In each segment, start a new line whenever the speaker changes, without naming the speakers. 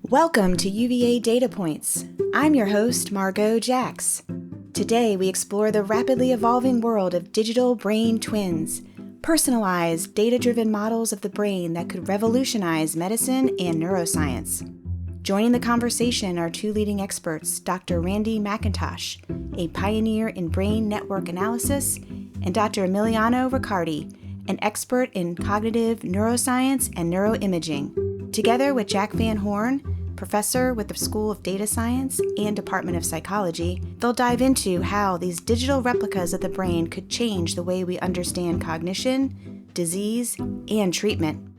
Welcome to UVA Data Points. I'm your host, Margot Jax. Today, we explore the rapidly evolving world of digital brain twins, personalized, data-driven models of the brain that could revolutionize medicine and neuroscience. Joining the conversation are two leading experts, Dr. Randy McIntosh, a pioneer in brain network analysis, and Dr. Emiliano Ricciardi, an expert in cognitive neuroscience and neuroimaging. Together with Jack Van Horn, professor with the School of Data Science and Department of Psychology, they'll dive into how these digital replicas of the brain could change the way we understand cognition, disease, and treatment.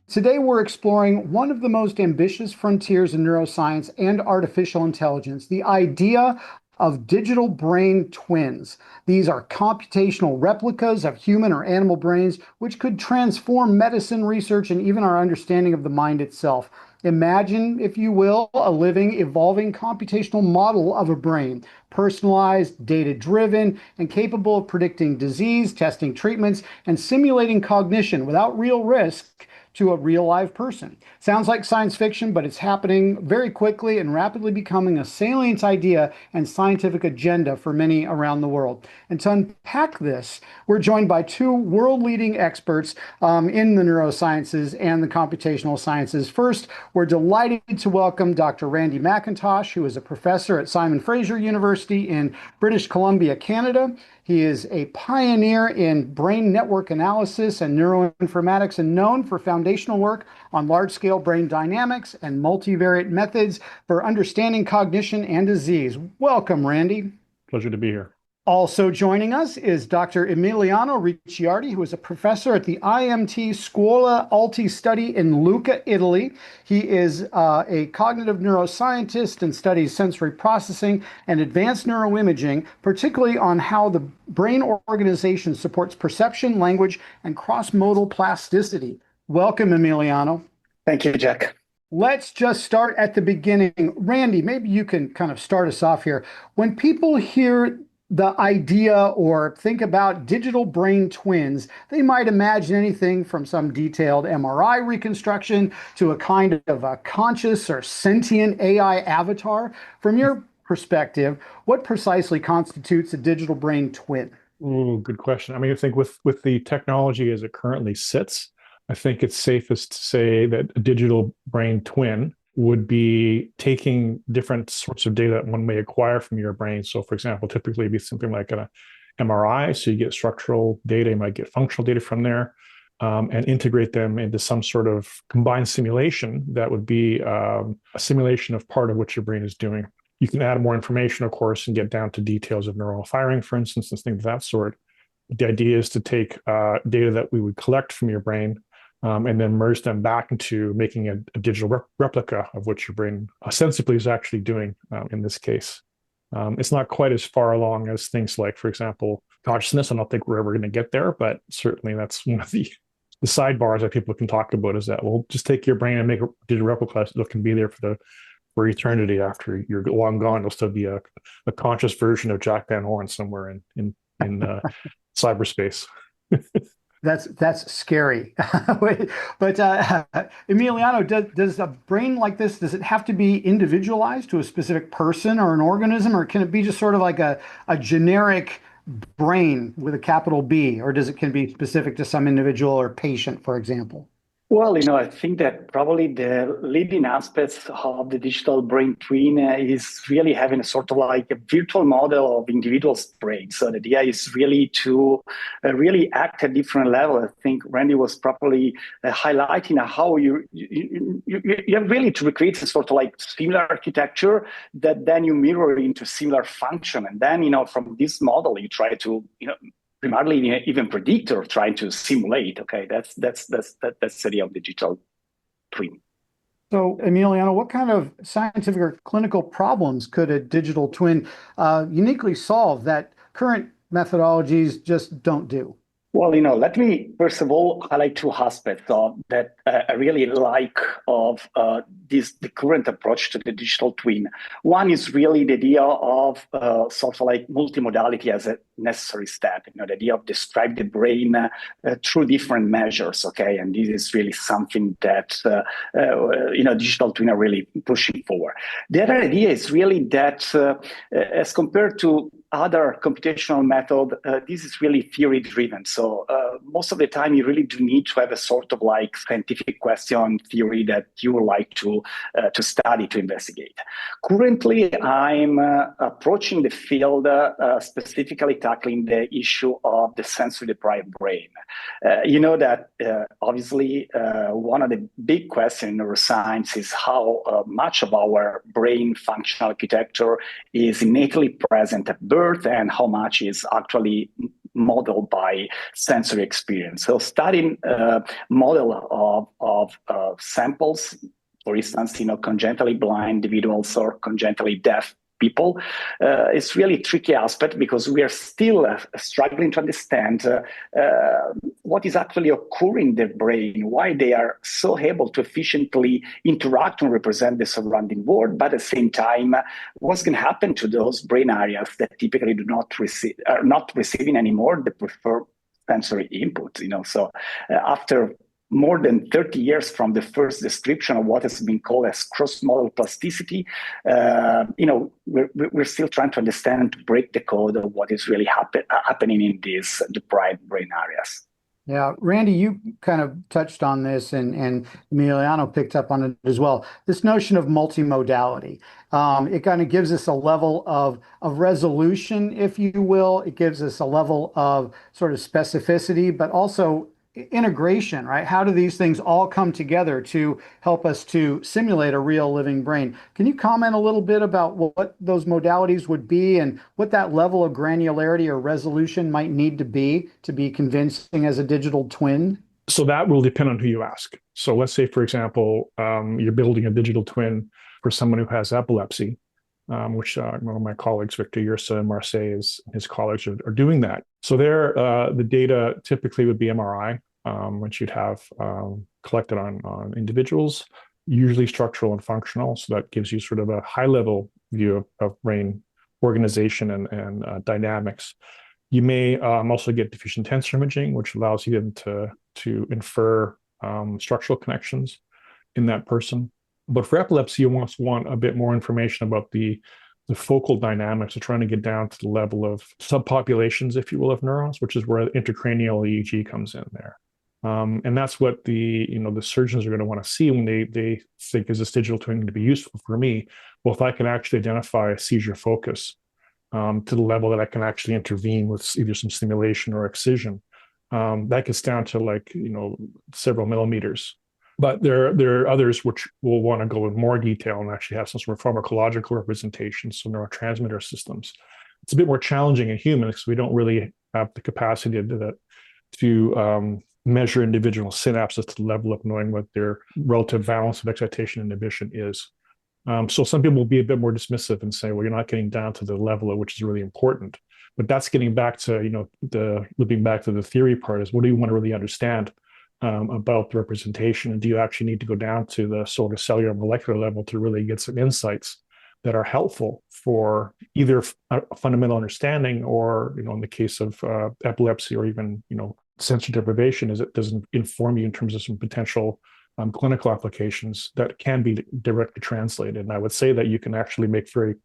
Today, we're exploring one of the most ambitious frontiers in neuroscience and artificial intelligence, the idea of digital brain twins. These are computational replicas of human or animal brains, which could transform medicine research and even our understanding of the mind itself. Imagine, if you will, a living, evolving computational model of a brain, personalized, data-driven, and capable of predicting disease, testing treatments, and simulating cognition without real risk to a real live person. Sounds like science fiction, but it's happening very quickly and rapidly becoming a salient idea and scientific agenda for many around the world. And to unpack this, we're joined by two world-leading experts in the neurosciences and the computational sciences. First, we're delighted to welcome Dr. Randy McIntosh, who is a professor at Simon Fraser University in British Columbia, Canada. He is a pioneer in brain network analysis and neuroinformatics and known for foundational work on large-scale brain dynamics and multivariate methods for understanding cognition and disease. Welcome, Randy.
Pleasure to be here.
Also joining us is Dr. Emiliano Ricciardi, who is a professor at the IMT Scuola Alti Study in Lucca, Italy. He is a cognitive neuroscientist and studies sensory processing and advanced neuroimaging, particularly on how the brain organization supports perception, language, and cross-modal plasticity. Welcome, Emiliano.
Thank you, Jack.
Let's just start at the beginning. Randy, maybe you can kind of start us off here. When people hear the idea or think about digital brain twins, they might imagine anything from some detailed MRI reconstruction to a kind of a conscious or sentient AI avatar. From your perspective, what precisely constitutes a digital brain twin?
Ooh, good question. I mean, I think with the technology as it currently sits, I think it's safest to say that a digital brain twin would be taking different sorts of data that one may acquire from your brain. So, for example, typically it'd be something like an MRI. So you get structural data, you might get functional data from there, and integrate them into some sort of combined simulation that would be a simulation of part of what your brain is doing. You can add more information, of course, and get down to details of neural firing, for instance, and things of that sort. But the idea is to take data that we would collect from your brain and then merge them back into making a digital replica of what your brain ostensibly is actually doing in this case. It's not quite as far along as things like, for example, consciousness. I don't think we're ever going to get there, but certainly that's one of the sidebars that people can talk about is that, well, just take your brain and make a digital replica that can be there for eternity after you're long gone. There'll still be a conscious version of Jack Van Horn somewhere in cyberspace.
That's scary. But Emiliano, does a brain like this, does it have to be individualized to a specific person or an organism, or can it be just sort of like a generic brain with a capital B, or can it be specific to some individual or patient, for example?
Well, I think that probably the leading aspects of the digital brain twin is really having a sort of like a virtual model of individuals' brains. So the idea is really to really act at different level. I think Randy was probably highlighting how you have really to recreate a sort of like similar architecture that then you mirror into similar function. And then, from this model, you try to, primarily even predict or trying to simulate. Okay, that's the idea of digital twin.
So, Emiliano, what kind of scientific or clinical problems could a digital twin uniquely solve that current methodologies just don't do?
Well, let me first of all highlight two aspects of that I really like of the current approach to the digital twin. One is really the idea of sort of like multimodality as a necessary step. The idea of describe the brain through different measures. Okay, and this is really something that digital twin are really pushing for. The other idea is really that as compared to other computational method, this is really theory driven. So most of the time, you really do need to have a sort of like scientific question theory that you would like to study, to investigate. Currently, I'm approaching the field specifically tackling the issue of the sensory deprived brain. You know that obviously one of the big questions in neuroscience is how much of our brain functional architecture is innately present at birth and how much is actually modeled by sensory experience. So studying model of samples, for instance, congenitally blind individuals or congenitally deaf people, is really a tricky aspect because we are still struggling to understand what is actually occurring in the brain, why they are so able to efficiently interact and represent the surrounding world, but at the same time, what's going to happen to those brain areas that typically are not receiving anymore the preferred sensory input. So after more than 30 years from the first description of what has been called as cross-model plasticity, we're still trying to understand and to break the code of what is really happening in these deprived brain areas.
Yeah, Randy, you kind of touched on this, and Emiliano picked up on it as well. This notion of multimodality, it kind of gives us a level of resolution, if you will. It gives us a level of sort of specificity, but also integration, right? How do these things all come together to help us to simulate a real living brain? Can you comment a little bit about what those modalities would be and what that level of granularity or resolution might need to be convincing as a digital twin?
So that will depend on who you ask. So let's say, for example, you're building a digital twin for someone who has epilepsy, which one of my colleagues, Victor Yersa in Marseille, his colleagues are doing that. So there, the data typically would be MRI, which you'd have collected on individuals, usually structural and functional. So that gives you sort of a high-level view of brain organization and dynamics. You may also get diffusion tensor imaging, which allows you then to infer structural connections in that person. But for epilepsy, you almost want a bit more information about the focal dynamics of trying to get down to the level of subpopulations, if you will, of neurons, which is where intracranial EEG comes in there. And that's what the surgeons are going to want to see when they think, is this digital twin going to be useful for me? Well, if I can actually identify a seizure focus to the level that I can actually intervene with either some stimulation or excision, that gets down to several millimeters. But there are others which will want to go in more detail and actually have some sort of pharmacological representation, so neurotransmitter systems. It's a bit more challenging in humans because we don't really have the capacity to do that, to measure individual synapses to the level of knowing what their relative balance of excitation and inhibition is. So some people will be a bit more dismissive and say, well, you're not getting down to the level at which is really important. But that's getting back to, looping back to the theory part is, what do you want to really understand about the representation? And do you actually need to go down to the sort of cellular molecular level to really get some insights that are helpful for either a fundamental understanding or, in the case of epilepsy or even, sensory deprivation, is it doesn't inform you in terms of some potential clinical applications that can be directly translated. And I would say that you can actually make very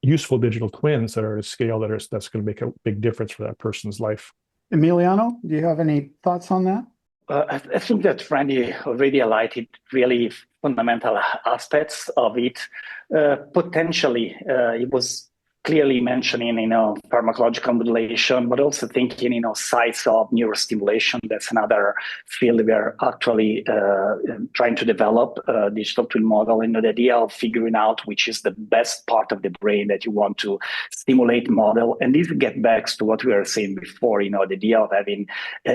useful digital twins that are at a scale that's going to make a big difference for that person's life.
Emiliano, do you have any thoughts on that?
I think that Randy already highlighted really fundamental aspects of it. Potentially, it was clearly mentioning, pharmacological modulation, but also thinking, sites of neurostimulation. That's another field we are actually trying to develop a digital twin model, the idea of figuring out which is the best part of the brain that you want to stimulate model. And this gets back to what we were saying before, the idea of having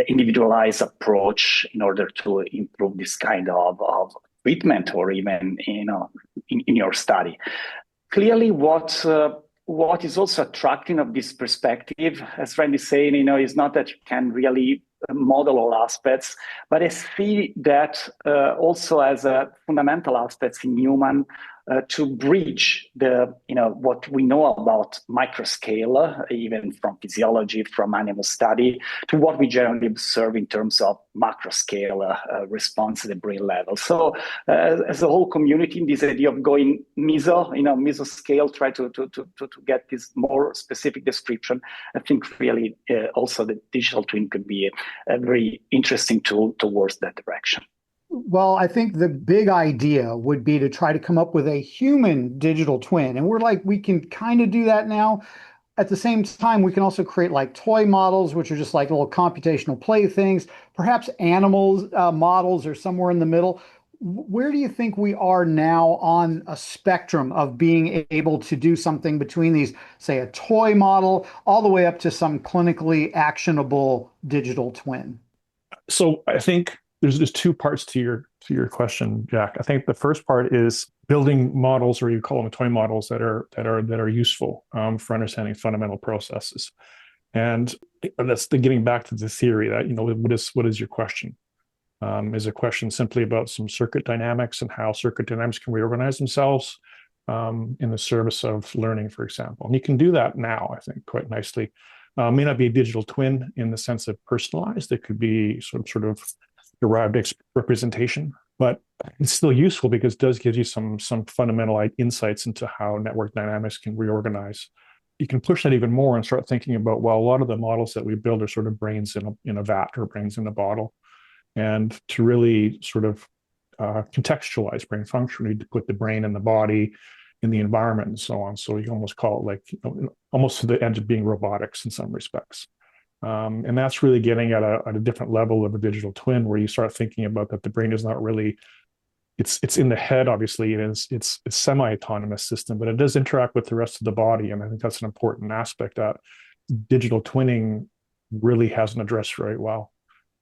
individualized approach in order to improve this kind of treatment or even, in your study. Clearly, what what is also attracting of this perspective, as Randy is saying, is not that you can really model all aspects, but I see that also as a fundamental aspects in human to bridge the, what we know about microscale, even from physiology, from animal study, to what we generally observe in terms of macro scale response at the brain level. So as a whole community, this idea of going mesoscale, try to get this more specific description, I think really also the digital twin could be a very interesting tool towards that direction.
Well, I think the big idea would be to try to come up with a human digital twin. And we can kind of do that now. At the same time, we can also create like toy models, which are just like little computational playthings. Perhaps animals models are somewhere in the middle. Where do you think we are now on a spectrum of being able to do something between these, say, a toy model, all the way up to some clinically actionable digital twin?
So I think there's two parts to your question, Jack. I think the first part is building models, or you call them toy models, that are useful for understanding fundamental processes. And that's getting back to the theory that, what is your question? Is a question simply about some circuit dynamics and how circuit dynamics can reorganize themselves in the service of learning, for example? And you can do that now, I think, quite nicely. May not be a digital twin in the sense of personalized. It could be sort of derived representation, but it's still useful because it does give you some fundamental insights into how network dynamics can reorganize. You can push that even more and start thinking about, well, a lot of the models that we build are sort of brains in a vat or brains in a bottle. And to really sort of contextualize brain function, you need to put the brain in the body, in the environment, and so on. So you almost call it like, almost to the edge of being robotics in some respects. And that's really getting at a different level of a digital twin, where you start thinking about that the brain is not really, it's in the head, obviously, and it's a semi-autonomous system, but it does interact with the rest of the body. And I think that's an important aspect that digital twinning really hasn't addressed very well.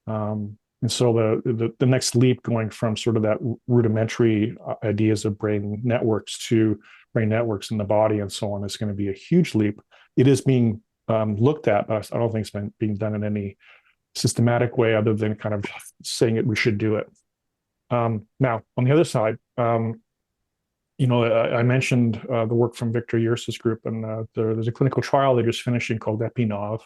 And so the next leap, going from sort of that rudimentary ideas of brain networks to brain networks in the body and so on, is going to be a huge leap. It is being looked at, but I don't think it's being done in any systematic way other than kind of saying we should do it. Now, on the other side, I mentioned the work from Victor Yersa's group, and there's a clinical trial they're just finishing called EpiNov.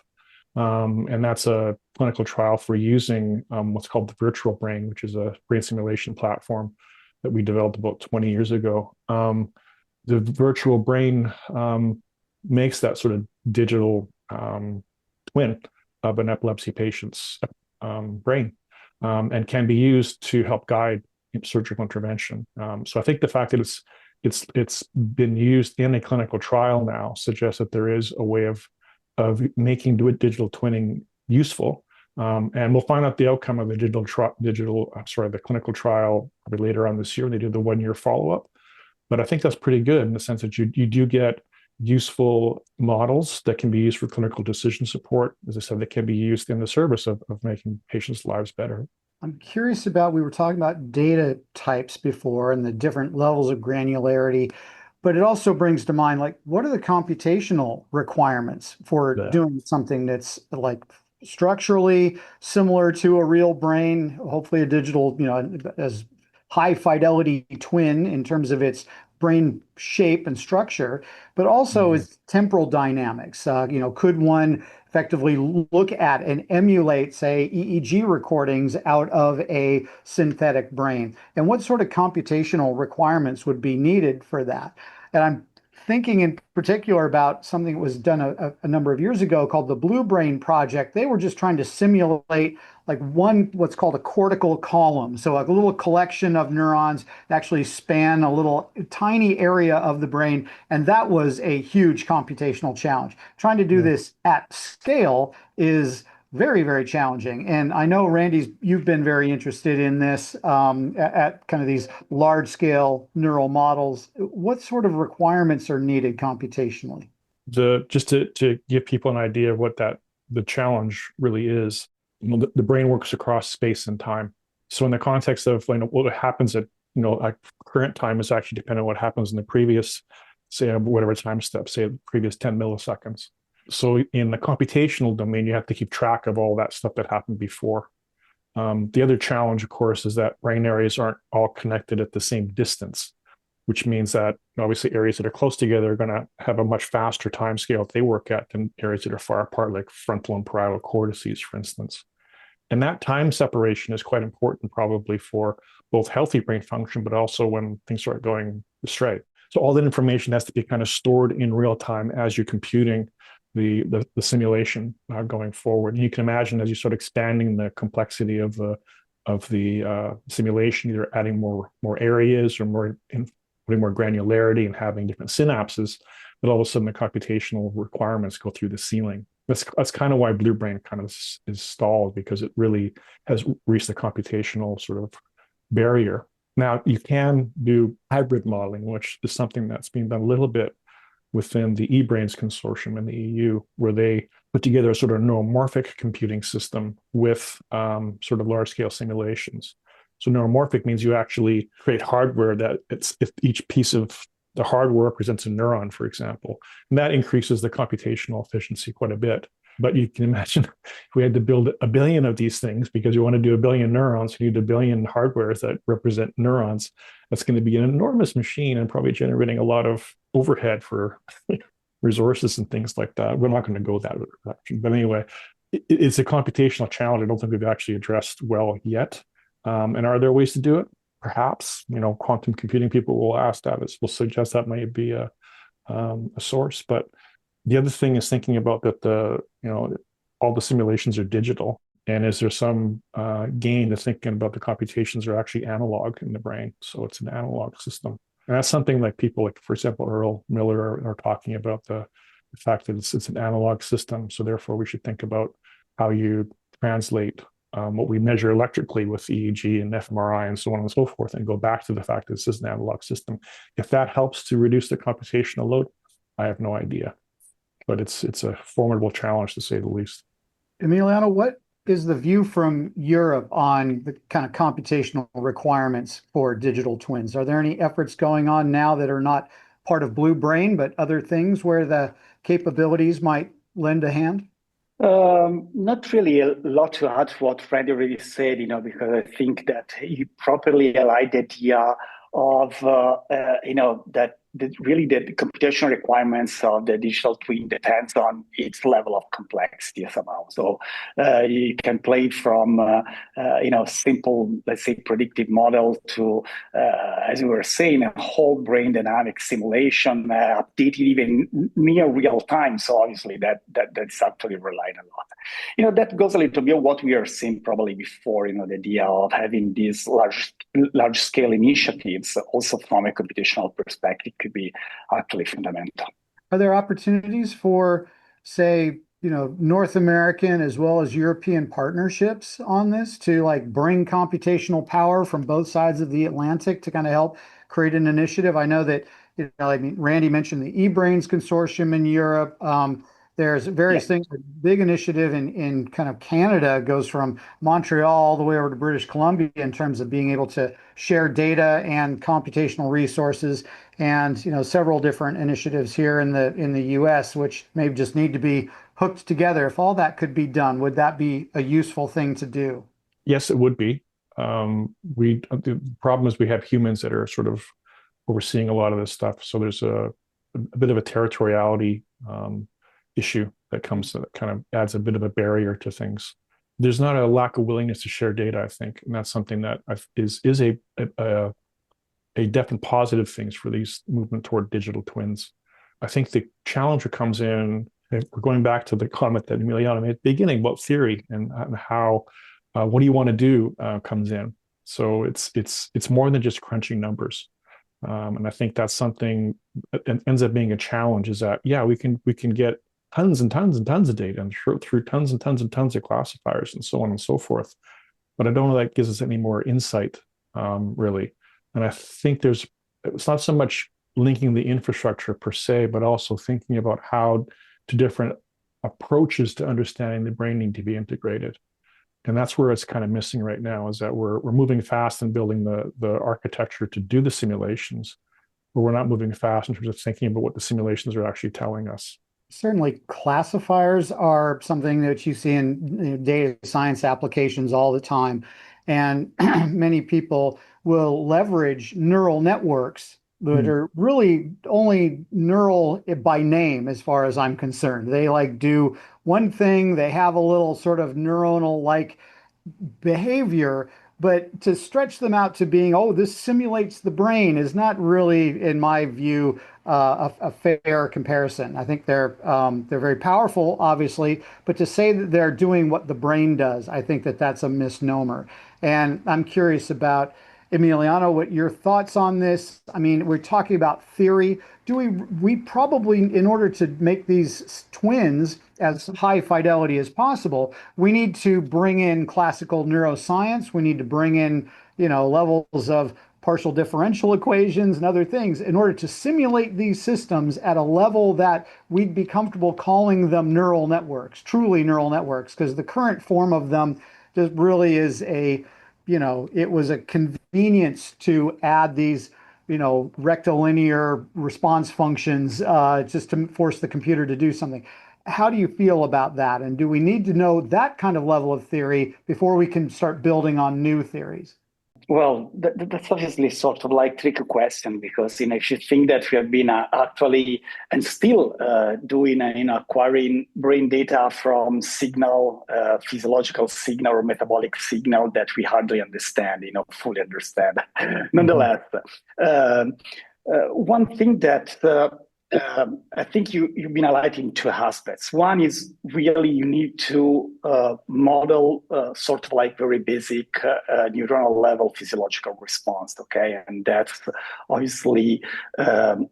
And that's a clinical trial for using what's called the virtual brain, which is a brain simulation platform that we developed about 20 years ago. The virtual brain makes that sort of digital twin of an epilepsy patient's brain, and can be used to help guide surgical intervention. So I think the fact that it's been used in a clinical trial now suggests that there is a way of making digital twinning useful. And we'll find out the outcome of the clinical trial probably later on this year when they do the 1-year follow-up. But I think that's pretty good in the sense that you do get useful models that can be used for clinical decision support. As I said, that can be used in the service of making patients' lives better.
I'm curious about, we were talking about data types before and the different levels of granularity, but it also brings to mind, like, what are the computational requirements for doing something that's like structurally similar to a real brain, hopefully a digital, as high fidelity twin in terms of its brain shape and structure, but also its temporal dynamics. Could one effectively look at and emulate, say, EEG recordings out of a synthetic brain? And what sort of computational requirements would be needed for that? And I'm thinking in particular about something that was done a number of years ago called the Blue Brain Project. They were just trying to simulate like what's called a cortical column. So like a little collection of neurons that actually span a little tiny area of the brain. And that was a huge computational challenge. Trying to do this at scale is very, very challenging. And I know, Randy, you've been very interested in this at kind of these large scale neural models. What sort of requirements are needed computationally?
Just to give people an idea of what the challenge really is, the brain works across space and time. So in the context of what happens at current time is actually dependent on what happens in the previous say whatever time step, say the previous 10 milliseconds. So in the computational domain, you have to keep track of all that stuff that happened before. The other challenge, of course, is that brain areas aren't all connected at the same distance, which means that obviously areas that are close together are going to have a much faster time scale that they work at than areas that are far apart, like frontal and parietal cortices, for instance. And that time separation is quite important probably for both healthy brain function, but also when things start going astray. So all that information has to be kind of stored in real time as you're computing the simulation going forward. And you can imagine as you start expanding the complexity of the simulation, either adding more areas or putting more granularity and having different synapses, that all of a sudden the computational requirements go through the ceiling. That's kind of why Blue Brain kind of is stalled, because it really has reached the computational sort of barrier. Now, you can do hybrid modeling, which is something that's being done a little bit within the eBrains consortium in the EU, where they put together a sort of neuromorphic computing system with sort of large-scale simulations. So neuromorphic means you actually create hardware that if each piece of the hardware represents a neuron, for example, and that increases the computational efficiency quite a bit. But you can imagine if we had to build a billion of these things because you want to do a billion neurons, you need a billion hardwares that represent neurons. That's going to be an enormous machine and probably generating a lot of overhead for resources and things like that. We're not going to go that direction. But anyway, it's a computational challenge I don't think we've actually addressed well yet. And are there ways to do it? Perhaps, quantum computing people will ask that. Will suggest that might be a source. But the other thing is thinking about that all the simulations are digital, and is there some gain to thinking about the computations are actually analog in the brain? So it's an analog system, and that's something like people like, for example, Earl Miller are talking about the fact that it's an analog system. So therefore, we should think about how you translate what we measure electrically with EEG and fMRI and so on and so forth, and go back to the fact that this is an analog system. If that helps to reduce the computational load, I have no idea. But it's a formidable challenge, to say the least.
Emiliano, what is the view from Europe on the kind of computational requirements for digital twins? Are there any efforts going on now that are not part of Blue Brain, but other things where the capabilities might lend a hand?
Not really a lot to add to what Freddy already said, because I think that he properly aligned the idea of, that really the computational requirements of the digital twin depends on its level of complexity somehow. So you can play from, simple, let's say, predictive model to, as we were saying, a whole brain dynamic simulation, updated even near real time. So obviously that's actually relying a lot. That goes a little bit what we are seeing probably before, the idea of having these large scale initiatives also from a computational perspective could be actually fundamental.
Are there opportunities for, say, North American as well as European partnerships on this to bring computational power from both sides of the Atlantic to kind of help create an initiative? I know that, Randy mentioned the eBrains consortium in Europe. There's various things. A big initiative in kind of Canada goes from Montreal all the way over to British Columbia in terms of being able to share data and computational resources, and several different initiatives here in the U.S. which maybe just need to be hooked together. If all that could be done, would that be a useful thing to do?
Yes, it would be. The problem is we have humans that are sort of overseeing a lot of this stuff, so there's a bit of a territoriality issue that kind of adds a bit of a barrier to things. There's not a lack of willingness to share data, I think, and that's something that is a definite positive things for these movement toward digital twins. I think the challenger comes in, we're going back to the comment that Emiliano made at the beginning about theory and how what do you want to do comes in. So it's more than just crunching numbers. And I think that's something that ends up being a challenge, is that, we can get tons and tons and tons of data and through tons and tons and tons of classifiers and so on and so forth. But I don't know that gives us any more insight, really. And I think it's not so much linking the infrastructure per se, but also thinking about how different approaches to understanding the brain need to be integrated. And that's where it's kind of missing right now, is that we're moving fast and building the architecture to do the simulations. where we're not moving fast in terms of thinking about what the simulations are actually telling us.
Certainly, classifiers are something that you see in data science applications all the time. And many people will leverage neural networks that are really only neural by name, as far as I'm concerned. They like do one thing, they have a little sort of neuronal like behavior, but to stretch them out to being, oh, this simulates the brain is not really, in my view, a fair comparison. I think they're very powerful, obviously, but to say that they're doing what the brain does, I think that that's a misnomer. And I'm curious about, Emiliano, what your thoughts on this? I mean, we're talking about theory. Do we probably, in order to make these twins as high fidelity as possible, we need to bring in classical neuroscience. We need to bring in, levels of partial differential equations and other things in order to simulate these systems at a level that we'd be comfortable calling them neural networks, truly neural networks, because the current form of them just really is it was a convenience to add these, rectilinear response functions just to force the computer to do something. How do you feel about that? And do we need to know that kind of level of theory before we can start building on new theories?
Well, that's obviously sort of like tricky question because if you think that we have been actually and still doing acquiring brain data from signal, physiological signal or metabolic signal that we hardly understand, fully understand. Nonetheless, one thing that I think you've been highlighting two aspects. One is really you need to model sort of like very basic neuronal level physiological response, okay? And that obviously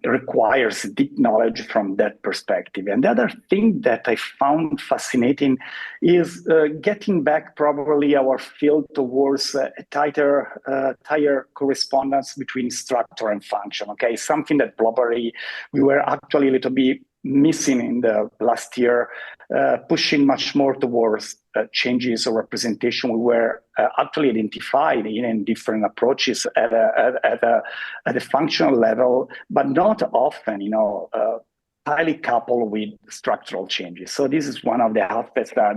requires deep knowledge from that perspective. And the other thing that I found fascinating is getting back probably our field towards a tighter correspondence between structure and function, okay? Something that probably we were actually a little bit missing in the last year, pushing much more towards changes or representation. We were actually identified in different approaches at a functional level, but not often, highly coupled with structural changes. So this is one of the aspects that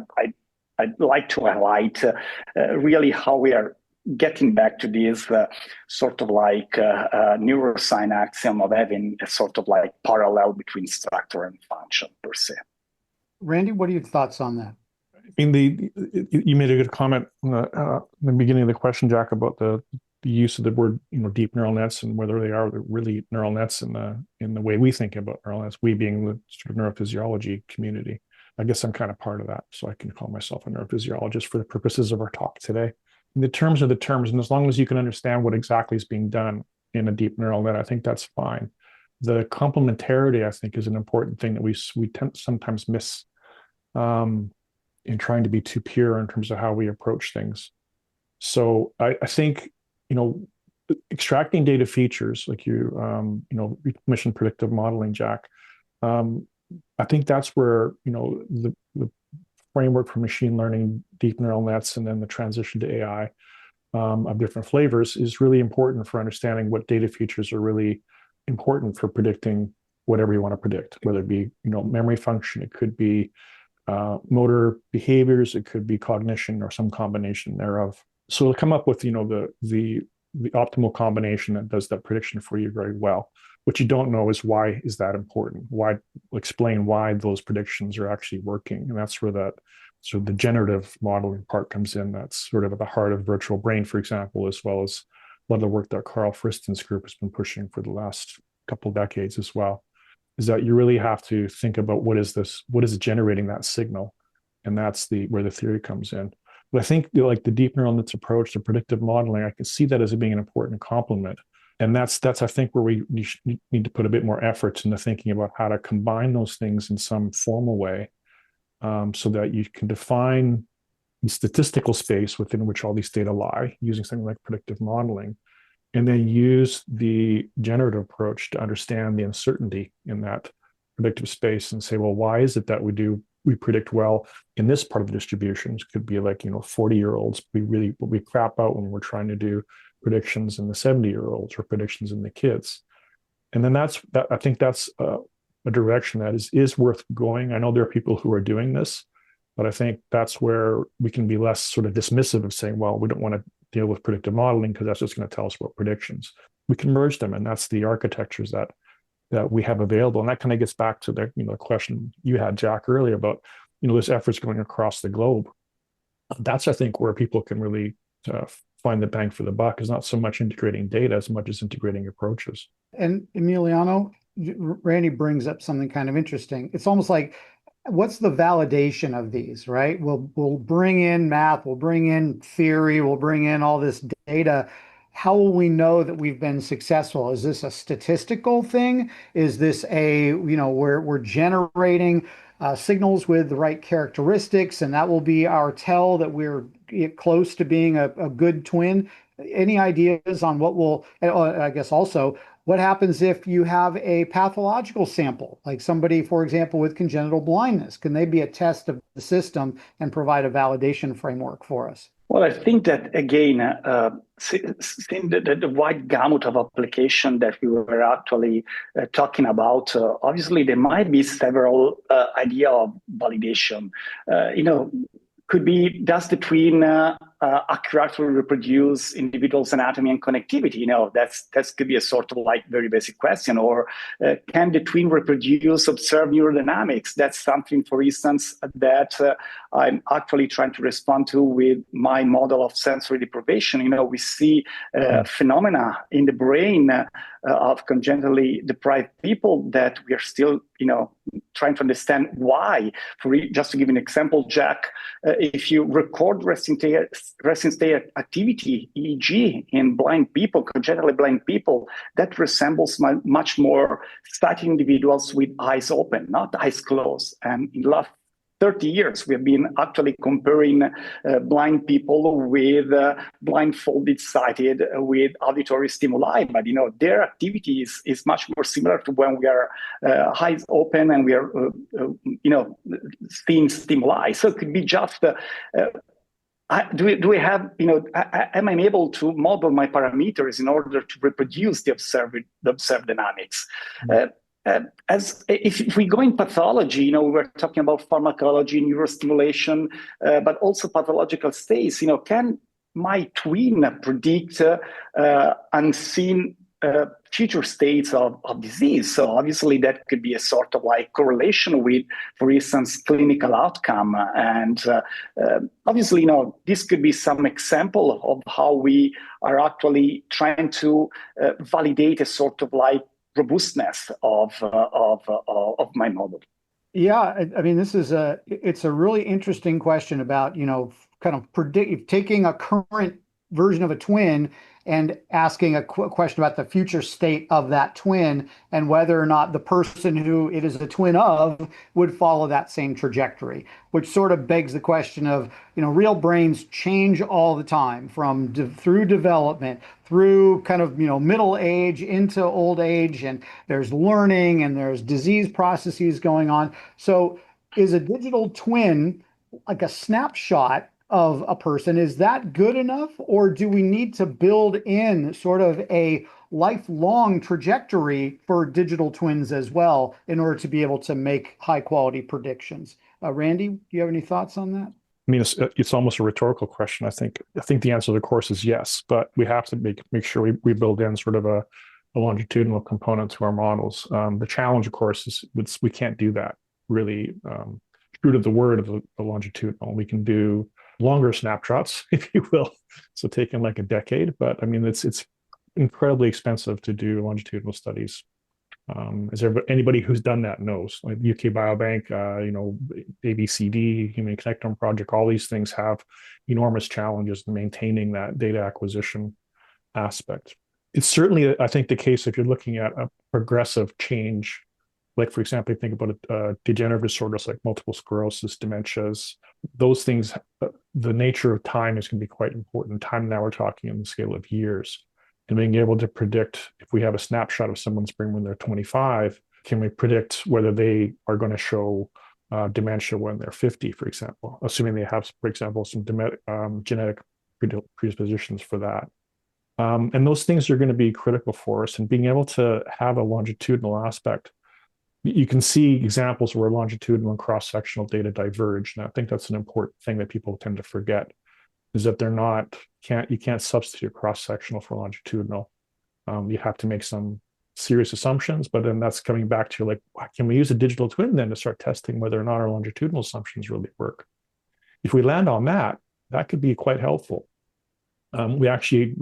I'd like to highlight, really how we are getting back to this sort of like neuroscience axiom of having a sort of like parallel between structure and function per se.
Randy, what are your thoughts on that?
I mean, you made a good comment in the beginning of the question, Jack, about the use of the word, deep neural nets and whether they are really neural nets in the way we think about neural nets. We being the sort of neurophysiology community. I guess I'm kind of part of that, so I can call myself a neurophysiologist for the purposes of our talk today. The terms are the terms, and as long as you can understand what exactly is being done in a deep neural net, I think that's fine. The complementarity, I think, is an important thing that we sometimes miss in trying to be too pure in terms of how we approach things. So I think, extracting data features like you mentioned predictive modeling, Jack. I think that's where the framework for machine learning, deep neural nets, and then the transition to AI of different flavors is really important for understanding what data features are really important for predicting whatever you want to predict, whether it be memory function, it could be motor behaviors, it could be cognition, or some combination thereof. So it'll come up with the optimal combination that does that prediction for you very well. What you don't know is why is that important? Why explain why those predictions are actually working? And that's where that sort of the generative modeling part comes in. That's sort of at the heart of virtual brain, for example, as well as a lot of the work that Carl Friston's group has been pushing for the last couple of decades as well, is that you really have to think about what is generating that signal, and that's where the theory comes in. But I think like the deep neural nets approach to predictive modeling, I can see that as being an important complement. And that's I think where we need to put a bit more effort into thinking about how to combine those things in some formal way, so that you can define the statistical space within which all these data lie using something like predictive modeling, and then use the generative approach to understand the uncertainty in that predictive space and say, well, why is it that we predict well in this part of the distributions? Could be like 40-year-olds, we crap out when we're trying to do predictions in the 70-year-olds or predictions in the kids. And then I think that's a direction that is worth going. I know there are people who are doing this, but I think that's where we can be less sort of dismissive of saying, well, we don't want to deal with predictive modeling because that's just going to tell us about predictions. We can merge them, and that's the architectures that we have available. And that kind of gets back to the question you had, Jack, earlier about this effort's going across the globe. That's, I think, where people can really find the bang for the buck, is not so much integrating data as much as integrating approaches.
And Emiliano, Randy brings up something kind of interesting. It's almost like, what's the validation of these, right? We'll bring in math, we'll bring in theory, we'll bring in all this data. How will we know that we've been successful? Is this a statistical thing? Is this we're generating signals with the right characteristics, and that will be our tell that we're close to being a good twin? Any ideas on what will, I guess also, what happens if you have a pathological sample, like somebody, for example, with congenital blindness? Can they be a test of the system and provide a validation framework for us?
Well, I think that, again, seeing the wide gamut of application that we were actually talking about, obviously there might be several idea of validation. Could be, does the twin accurately reproduce individuals' anatomy and connectivity? That could be a sort of like very basic question. Or can the twin reproduce observed neurodynamics? That's something, for instance, that I'm actually trying to respond to with my model of sensory deprivation. We see phenomena in the brain of congenitally deprived people that we are still, trying to understand why. Just to give an example, Jack, if you record resting state activity, EEG, in blind people, congenitally blind people, that resembles much more sighted individuals with eyes open, not eyes closed. And in the last 30 years, we have been actually comparing blind people with blindfolded sighted with auditory stimuli. But, their activity is much more similar to when we are eyes open and we are, seeing stimuli. So it could be just, do we have, am I able to model my parameters in order to reproduce the observed dynamics? As if we go in pathology, we were talking about pharmacology, neurostimulation, but also pathological states. Can my twin predict unseen future states of disease? So obviously that could be a sort of like correlation with, for instance, clinical outcome. And obviously, this could be some example of how we are actually trying to validate a sort of like robustness of my model.
Yeah, I mean, it's a really interesting question about, kind of taking a current version of a twin and asking a question about the future state of that twin and whether or not the person who it is a twin of would follow that same trajectory, which sort of begs the question of, real brains change all the time through development, through kind of, middle age into old age, and there's learning and there's disease processes going on. So is a digital twin like a snapshot of a person? Is that good enough, or do we need to build in sort of a lifelong trajectory for digital twins as well in order to be able to make high quality predictions? Randy, do you have any thoughts on that?
I mean, it's almost a rhetorical question. I think the answer, of course, is yes, but we have to make sure we build in sort of a longitudinal component to our models. The challenge, of course, is we can't do that really true to the word of the longitudinal. We can do longer snapshots, if you will, so taking like a decade. But I mean, it's incredibly expensive to do longitudinal studies. As anybody who's done that knows, like UK Biobank, ABCD, Human Connectome Project, all these things have enormous challenges in maintaining that data acquisition aspect. It's certainly, I think, the case if you're looking at a progressive change. Like, for example, think about degenerative disorders like multiple sclerosis, dementias, those things, the nature of time is going to be quite important. Time now we're talking on the scale of years. And being able to predict, if we have a snapshot of someone's brain when they're 25, can we predict whether they are going to show dementia when they're 50, for example, assuming they have, for example, some genetic predispositions for that. And those things are going to be critical for us. And being able to have a longitudinal aspect, you can see examples where longitudinal and cross-sectional data diverge. And I think that's an important thing that people tend to forget, is that you can't substitute cross-sectional for longitudinal. You have to make some serious assumptions, but then that's coming back to like, can we use a digital twin then to start testing whether or not our longitudinal assumptions really work? If we land on that, that could be quite helpful. We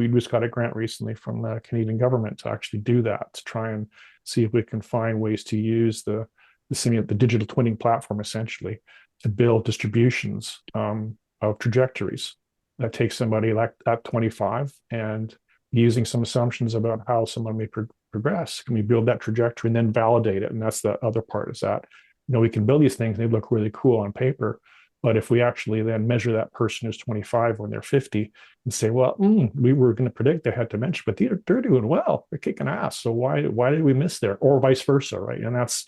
just got a grant recently from the Canadian government to actually do that, to try and see if we can find ways to use the digital twinning platform essentially to build distributions of trajectories that take somebody like at 25 and using some assumptions about how someone may progress. Can we build that trajectory and then validate it? And that's the other part, is that, we can build these things, they look really cool on paper. But if we actually then measure that person who's 25 when they're 50 and say, well, we were going to predict they had dementia, but they're doing well, they're kicking ass. So why did we miss there? Or vice versa, right? And that's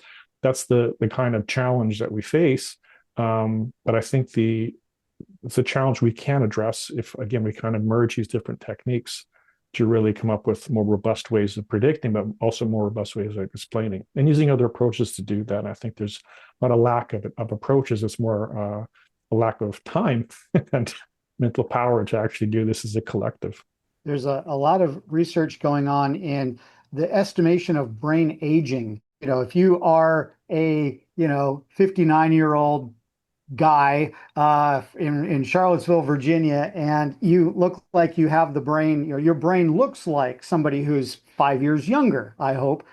the kind of challenge that we face. But I think it's a challenge we can address if, again, we kind of merge these different techniques to really come up with more robust ways of predicting, but also more robust ways of explaining and using other approaches to do that. I think there's not a lack of approaches. It's more a lack of time and mental power to actually do this as a collective.
There's a lot of research going on in the estimation of brain aging. If you are a 59-year-old guy in Charlottesville, Virginia, and you look like you have the brain, your brain looks like somebody who's 5 years younger, I hope.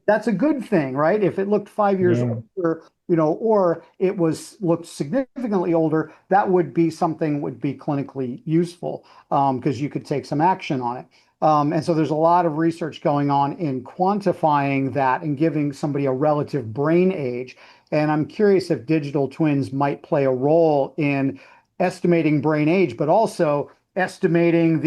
That's a good thing, right? If it looked 5 years older, or it looked significantly older, that would be clinically useful, because you could take some action on it. And so there's a lot of research going on in quantifying that and giving somebody a relative brain age. And I'm curious if digital twins might play a role in estimating brain age, but also estimating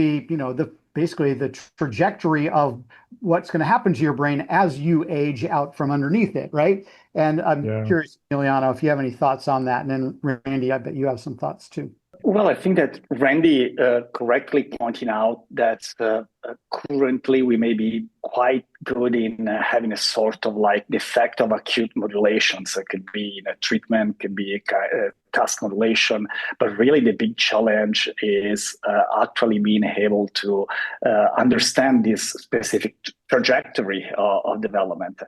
basically the trajectory of what's going to happen to your brain as you age out from underneath it, right? And I'm curious, Emiliano, if you have any thoughts on that. And then Randy, I bet you have some thoughts too.
Well, I think that Randy correctly pointing out that currently we may be quite good in having a sort of like the effect of acute modulation. So it could be in a treatment, could be a task modulation, but really the big challenge is actually being able to understand this specific trajectory of development.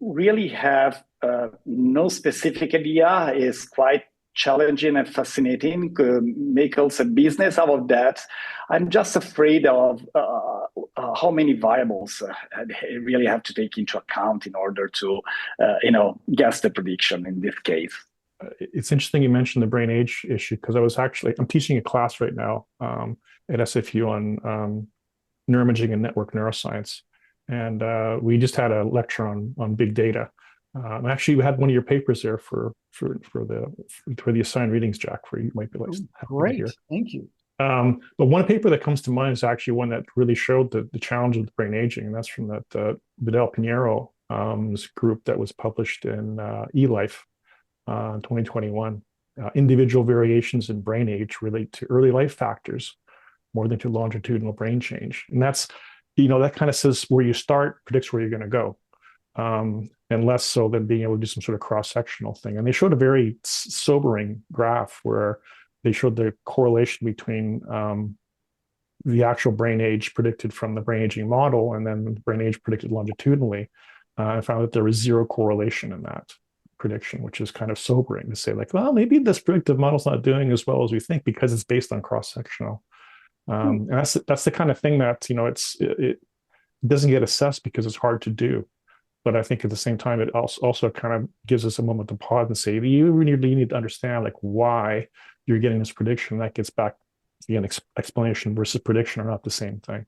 Really have no specific idea is quite challenging and fascinating, make also business out of that. I'm just afraid of how many variables really have to take into account in order to, guess the prediction in this case.
It's interesting you mentioned the brain age issue, because I'm teaching a class right now at SFU on neuroimaging and network neuroscience. And we just had a lecture on big data. Actually, we had one of your papers there for the assigned readings, Jack, for you might be like,
great, thank you.
But one paper that comes to mind is actually one that really showed the challenge of the brain aging, and that's from that Vidal Pinheiro group that was published in eLife in 2021. Individual variations in brain age relate to early life factors more than to longitudinal brain change, and that's that kind of says where you start predicts where you're going to go. And less so than being able to do some sort of cross-sectional thing. And they showed a very sobering graph where they showed the correlation between the actual brain age predicted from the brain aging model and then the brain age predicted longitudinally. I found that there was zero correlation in that prediction, which is kind of sobering to say, like, well, maybe this predictive model's not doing as well as we think because it's based on cross-sectional. And that's the kind of thing that, it doesn't get assessed because it's hard to do. But I think at the same time, it also kind of gives us a moment to pause and say, you really need to understand like why you're getting this prediction. That gets back to the explanation versus prediction are not the same thing.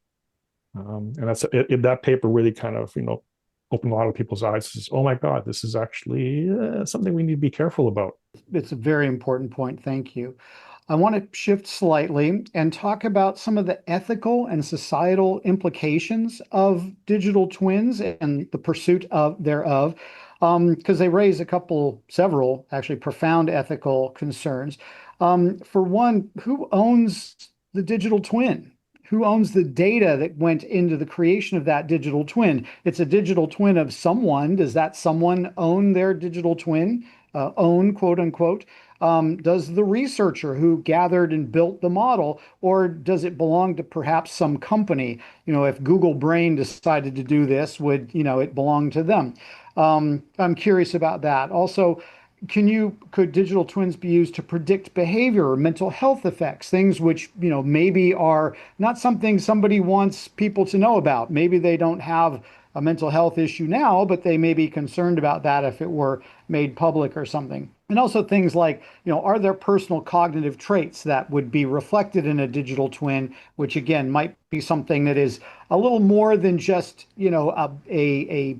And that's that paper really kind of opened a lot of people's eyes. Says, oh my God, this is actually something we need to be careful about.
It's a very important point. Thank you. I want to shift slightly and talk about some of the ethical and societal implications of digital twins and the pursuit thereof, because they raise several actually profound ethical concerns. For one, who owns the digital twin? Who owns the data that went into the creation of that digital twin? It's a digital twin of someone. Does that someone own their digital twin? Own, quote unquote. Does the researcher who gathered and built the model, or does it belong to perhaps some company? If Google Brain decided to do this, would, it belong to them? I'm curious about that. Also, could digital twins be used to predict behavior or mental health effects, things which, maybe are not something somebody wants people to know about? Maybe they don't have a mental health issue now, but they may be concerned about that if it were made public or something. And also things like, are there personal cognitive traits that would be reflected in a digital twin, which again might be something that is a little more than just, a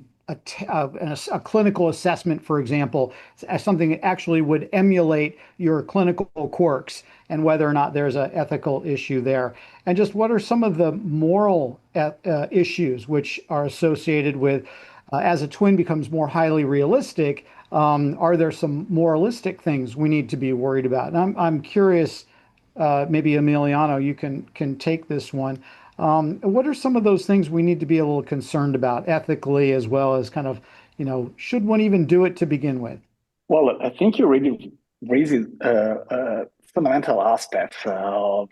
clinical assessment, for example, as something that actually would emulate your clinical quirks, and whether or not there's an ethical issue there. And just what are some of the moral issues which are associated with, as a twin becomes more highly realistic, are there some moralistic things we need to be worried about? And I'm curious, maybe Emiliano, you can take this one. What are some of those things we need to be a little concerned about ethically, as well as kind of, should one even do it to begin with?
Well, I think you really raise fundamental aspects of,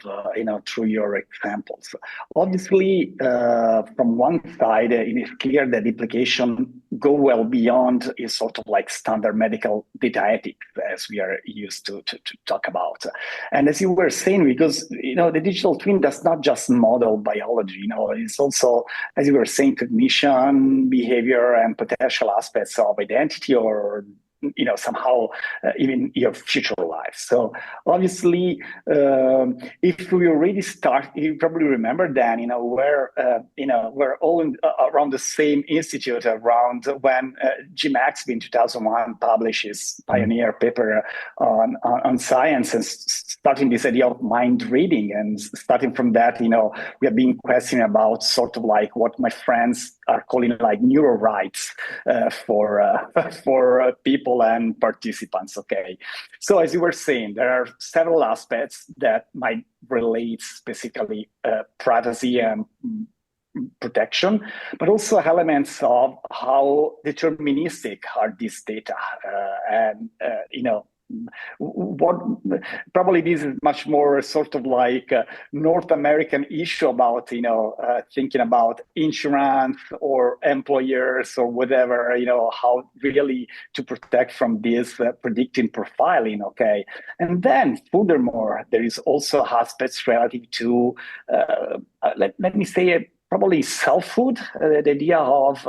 through your examples. Obviously, from one side, it is clear that the implication go well beyond is sort of like standard medical data ethics, as we are used to talk about. And as you were saying, because, the digital twin does not just model biology, it's also, as you were saying, cognition, behavior, and potential aspects of identity, or somehow even your future life. So obviously, if we already start, you probably remember, Dan, we're all around the same institute around when Jim Axby in 2001 published his pioneer paper on science, and starting this idea of mind reading. And starting from that, we have been questioning about sort of like what my friends are calling like neuro rights for people and participants. Okay, so as you were saying, there are several aspects that might relate specifically privacy and protection, but also elements of how deterministic are these data, and what probably this is much more sort of like a North American issue about thinking about insurance or employers or whatever, how really to protect from this predicting profiling. Okay, and then furthermore, there is also aspects relative to let me say probably selfhood, the idea of,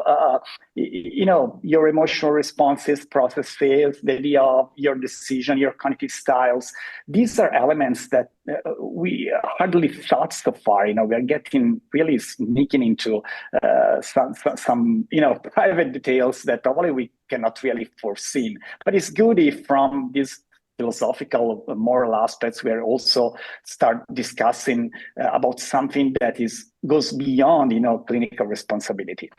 your emotional responses, processes, the idea of your decision, your cognitive styles. These are elements that we hardly thought so far. We are getting really sneaking into some private details that probably we cannot really foresee. But it's good if from this philosophical, moral aspects, we also start discussing about something that goes beyond, clinical responsibility.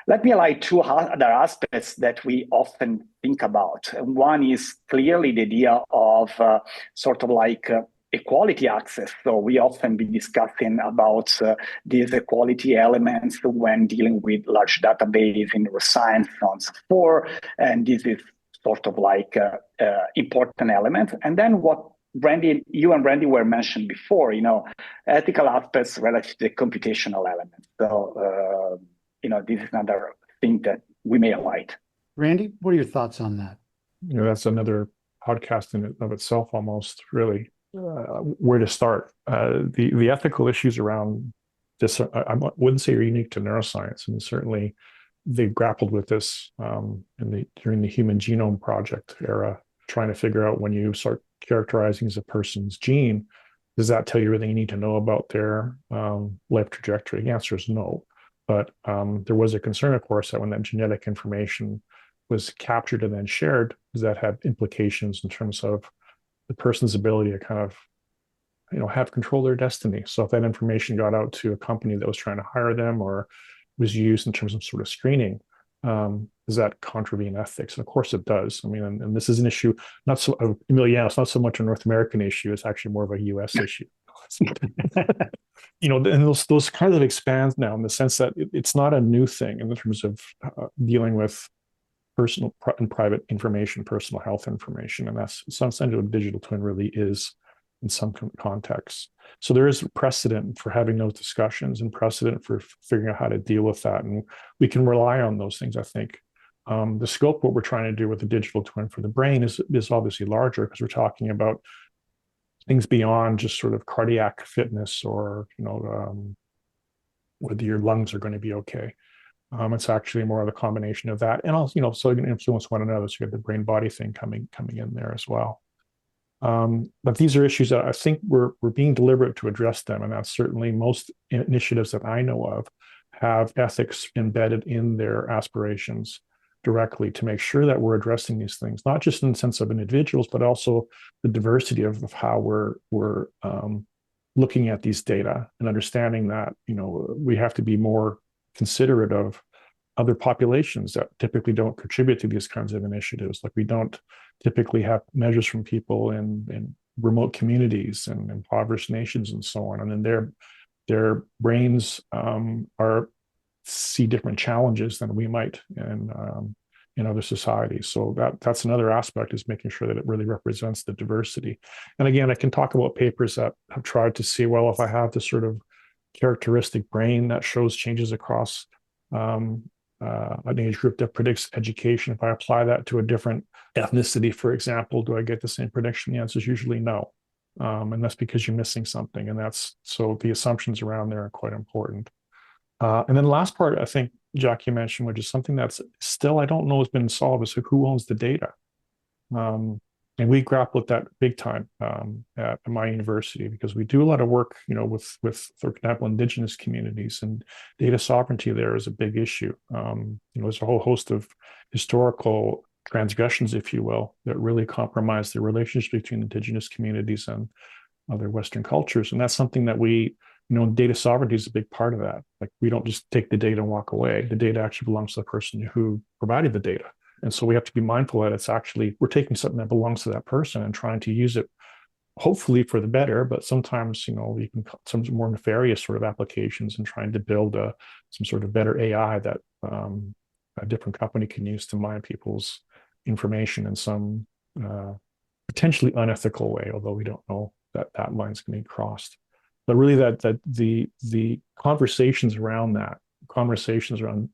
Let me highlight two other aspects that we often think about. One is clearly the idea of sort of like equality access. So we often be discussing about these equality elements when dealing with large database in neuroscience, so on and so forth. And this is sort of like important element. And then what you and Randy were mentioned before, ethical aspects relative to the computational element. So, this is another thing that we may highlight.
Randy, what are your thoughts on that?
That's another podcast in of itself, almost, really. Where to start? The ethical issues around this, I wouldn't say are unique to neuroscience, and certainly they grappled with this during the Human Genome Project era, trying to figure out when you start characterizing as a person's gene, does that tell you everything you need to know about their life trajectory? The answer is no. But there was a concern, of course, that when that genetic information was captured and then shared, does that have implications in terms of the person's ability to kind of, have control of their destiny? So if that information got out to a company that was trying to hire them, or was used in terms of sort of screening, does that contravene ethics? And of course it does. I mean, and this is an issue, Emiliano, it's not so much a North American issue, it's actually more of a US issue. And those kind of expands now in the sense that it's not a new thing in terms of dealing with personal and private information, personal health information, and that's essentially what digital twin really is in some contexts. So there is precedent for having those discussions and precedent for figuring out how to deal with that, and we can rely on those things. I think the scope of what we're trying to do with the digital twin for the brain is obviously larger because we're talking about things beyond just sort of cardiac fitness or whether your lungs are going to be okay. It's actually more of a combination of that, and also, so you can influence one another. So you have the brain body thing coming in there as well. But these are issues that I think we're being deliberate to address them, and that's certainly most initiatives that I know of have ethics embedded in their aspirations directly to make sure that we're addressing these things, not just in the sense of individuals, but also the diversity of how we're looking at these data and understanding that we have to be more considerate of other populations that typically don't contribute to these kinds of initiatives. Like we don't typically have measures from people in remote communities and impoverished nations and so on. And then their brains see different challenges than we might in other societies. So that's another aspect, is making sure that it really represents the diversity. And again, I can talk about papers that have tried to see, well, if I have this sort of characteristic brain that shows changes across an age group that predicts education, if I apply that to a different ethnicity, for example, do I get the same prediction? The answer is usually no. And that's because you're missing something. And so the assumptions around there are quite important. And then the last part, I think, Jack, you mentioned, which is something that's still, I don't know, has been solved, is who owns the data. And we grapple with that big time at my university, because we do a lot of work, with, for example, indigenous communities, and data sovereignty there is a big issue. There's a whole host of historical transgressions, if you will, that really compromise the relationship between indigenous communities and other Western cultures. And that's something that data sovereignty is a big part of that. Like, we don't just take the data and walk away. The data actually belongs to the person who provided the data. And so we have to be mindful that we're taking something that belongs to that person and trying to use it, hopefully for the better, but sometimes, you can some more nefarious sort of applications and trying to build some sort of better AI that a different company can use to mine people's information in some potentially unethical way, although we don't know that line's going to be crossed. But really that the conversations around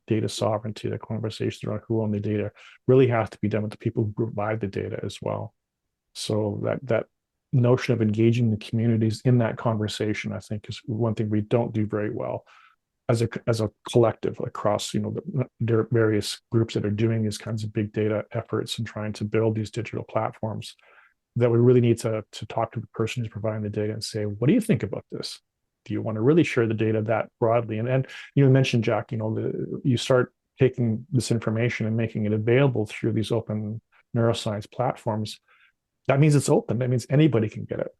data sovereignty, the conversations around who own the data, really have to be done with the people who provide the data as well. So that notion of engaging the communities in that conversation, I think, is one thing we don't do very well as a collective across the various groups that are doing these kinds of big data efforts and trying to build these digital platforms. That we really need to talk to the person who's providing the data and say, what do you think about this? Do you want to really share the data that broadly? And you mentioned, Jack, you start taking this information and making it available through these open neuroscience platforms. That means it's open. That means anybody can get it.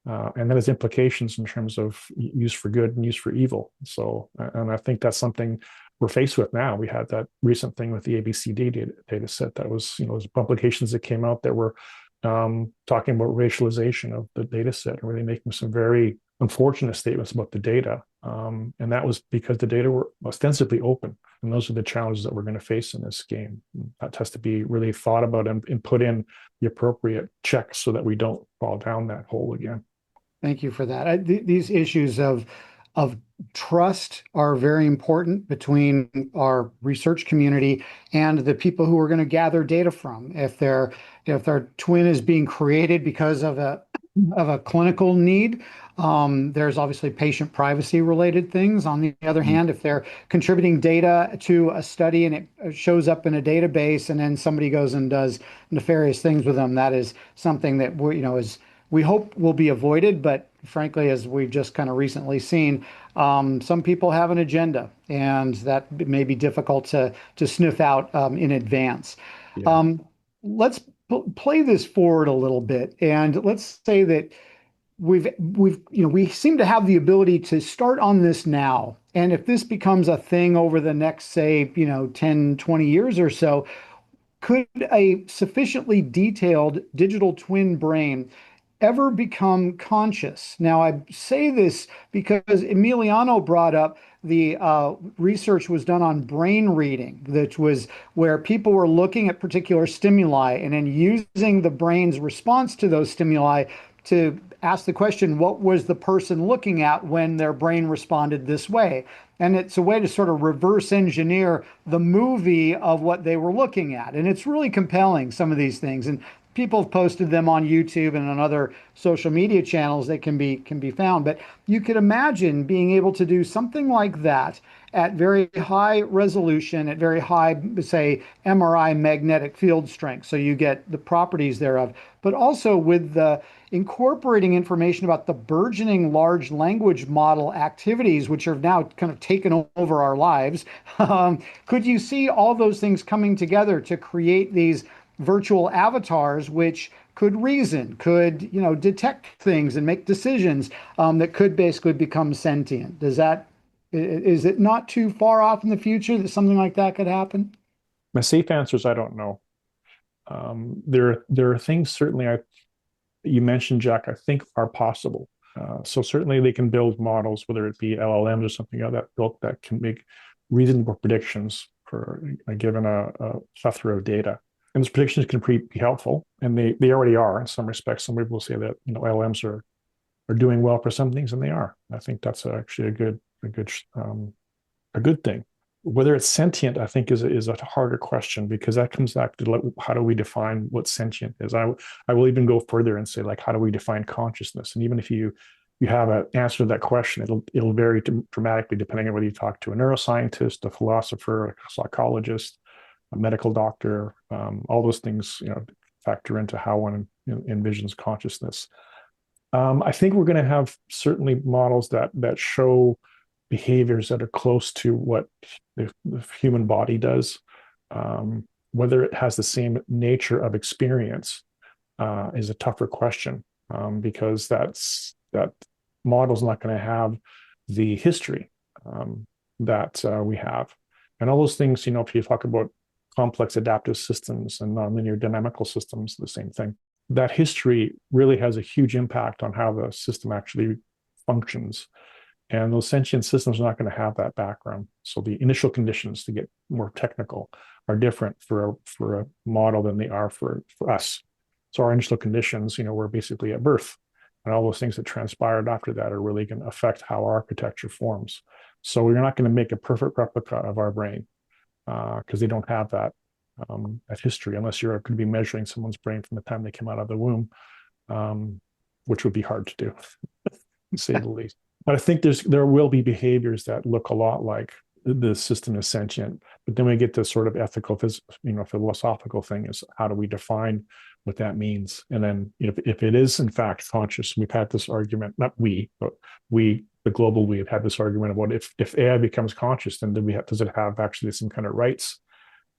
And that has implications in terms of use for good and use for evil. So, and I think that's something we're faced with now. We had that recent thing with the ABCD data set that was, those publications that came out that were talking about racialization of the data set and really making some very unfortunate statements about the data. And that was because the data were ostensibly open. And those are the challenges that we're going to face in this game. That has to be really thought about and put in the appropriate checks so that we don't fall down that hole again.
Thank you for that. These issues of trust are very important between our research community and the people who are going to gather data from. If their twin is being created because of a clinical need, there's obviously patient privacy related things. On the other hand, if they're contributing data to a study and it shows up in a database and then somebody goes and does nefarious things with them, that is something that we hope will be avoided. But frankly, as we've just kind of recently seen, some people have an agenda, and that may be difficult to sniff out in advance. Yeah. Let's play this forward a little bit, and let's say that we seem to have the ability to start on this now. And if this becomes a thing over the next, say, 10, 20 years or so, could a sufficiently detailed digital twin brain ever become conscious? Now, I say this because Emiliano brought up the research was done on brain reading, that was where people were looking at particular stimuli and then using the brain's response to those stimuli to ask the question, what was the person looking at when their brain responded this way? And it's a way to sort of reverse engineer the movie of what they were looking at. And it's really compelling, some of these things. And people have posted them on YouTube and on other social media channels that can be found. But you could imagine being able to do something like that at very high resolution, at very high, say, MRI magnetic field strength. So you get the properties thereof, but also with the incorporating information about the burgeoning large language model activities, which are now kind of taken over our lives. Could you see all those things coming together to create these virtual avatars which could reason, could, you know, detect things and make decisions, that could basically become sentient? Is it not too far off in the future that something like that could happen?
My safe answer is I don't know. There are things certainly you mentioned, Jack, I think are possible. So certainly they can build models, whether it be LLMs or something like that can make reasonable predictions for given a plethora of data. And those predictions can be helpful, and they already are in some respects. Some people say that, you know, LLMs are doing well for some things, and they are. I think that's actually a good thing. Whether it's sentient, I think, is a harder question, because that comes back to how do we define what sentient is. I will even go further and say, like, how do we define consciousness? And even if you have an answer to that question, it'll vary dramatically depending on whether you talk to a neuroscientist, a philosopher, a psychologist, a medical doctor. All those things, you know, factor into how one envisions consciousness. I think we're going to have certainly models that show behaviors that are close to what the human body does. Whether it has the same nature of experience is a tougher question, because that model's not going to have the history that we have. And all those things, you know, if you talk about complex adaptive systems and nonlinear dynamical systems, the same thing. That history really has a huge impact on how the system actually functions. And those sentient systems are not going to have that background. So the initial conditions, to get more technical, are different for a model than they are for us. So our initial conditions, you know, were basically at birth. And all those things that transpired after that are really going to affect how our architecture forms. So we're not going to make a perfect replica of our brain, because they don't have that history, unless you're going to be measuring someone's brain from the time they came out of the womb, which would be hard to do, to say the least. But I think there will be behaviors that look a lot like the system is sentient. But then we get to sort of ethical, philosophical thing, is how do we define what that means? And then, you know, if it is in fact conscious, we've had this argument, not we, but we, the global we, have had this argument about if AI becomes conscious, then does it have actually some kind of rights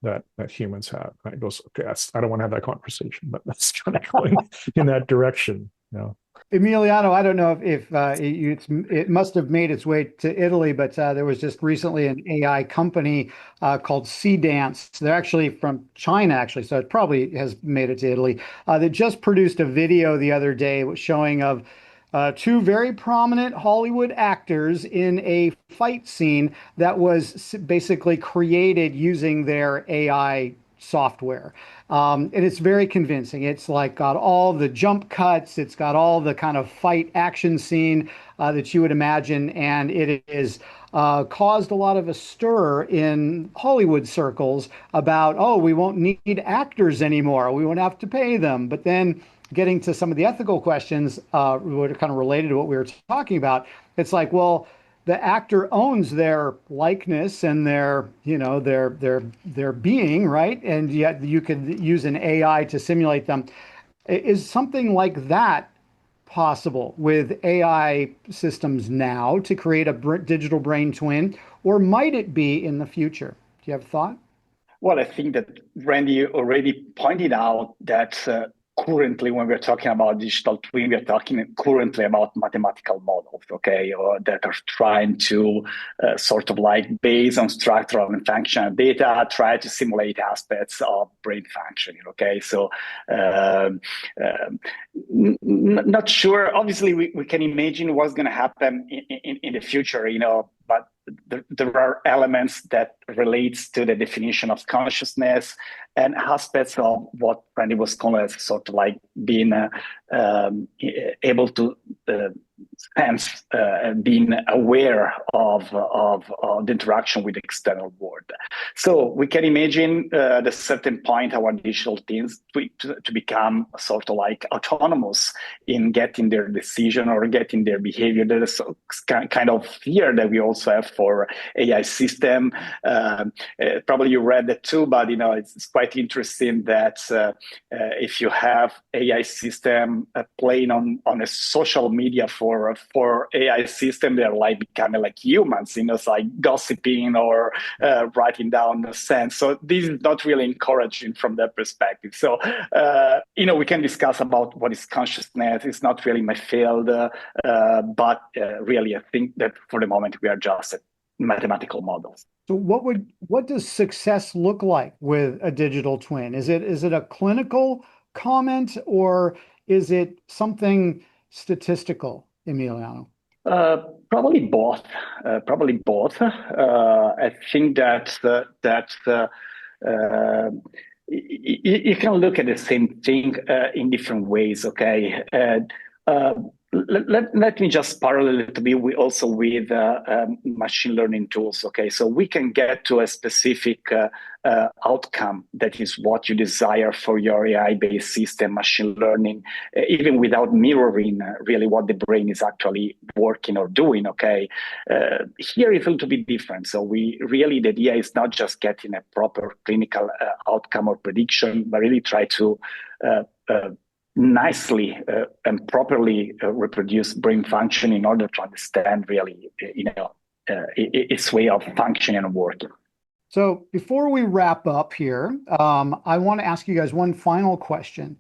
that humans have? And it goes, okay, I don't want to have that conversation, but that's kind of going in that direction, you know.
Emiliano, I don't know if it must have made its way to Italy, but there was just recently an AI company called Dance. They're actually from China, actually, so it probably has made it to Italy. That just produced a video the other day showing of two very prominent Hollywood actors in a fight scene that was basically created using their AI software. And it's very convincing. It's like got all the jump cuts, it's got all the kind of fight action scene that you would imagine, and it is caused a lot of a stir in Hollywood circles about, oh, we won't need actors anymore, we won't have to pay them. But then getting to some of the ethical questions, what are kind of related to what we were talking about, it's like, well, the actor owns their likeness and their, you know, their being, right? And yet you could use an AI to simulate them. Is something like that possible with AI systems now to create a digital brain twin, or might it be in the future? Do you have a thought?
Well, I think that Randy already pointed out that currently, when we're talking about digital twin, we're talking currently about mathematical models, okay, or that are trying to sort of like based on structural and functional data, try to simulate aspects of brain functioning, okay? So not sure. Obviously, we can imagine what's going to happen in the future, but there are elements that relates to the definition of consciousness and aspects of what Randy was calling as sort of like being able to sense and being aware of the interaction with the external world. So we can imagine at a certain point our digital teams to become sort of like autonomous in getting their decision or getting their behavior. There is kind of fear that we also have for AI system. Probably you read that too, but it's quite interesting that if you have AI system playing on a social media for AI system, they're like becoming like humans, it's like gossiping or writing down the sense. So this is not really encouraging from that perspective. So we can discuss about what is consciousness. It's not really my field, but really I think that for the moment we are just mathematical models.
So what does success look like with a digital twin? Is it a clinical comment or is it something statistical, Emiliano?
Probably both. I think that you can look at the same thing in different ways. Okay. Let me just parallel it to be also with machine learning tools. Okay, so we can get to a specific outcome that is what you desire for your AI-based system, machine learning, even without mirroring really what the brain is actually working or doing. Okay, here it's a little bit different. So the idea is not just getting a proper clinical outcome or prediction, but really try to nicely and properly reproduce brain function in order to understand really, its way of functioning and working.
So before we wrap up here, I want to ask you guys one final question.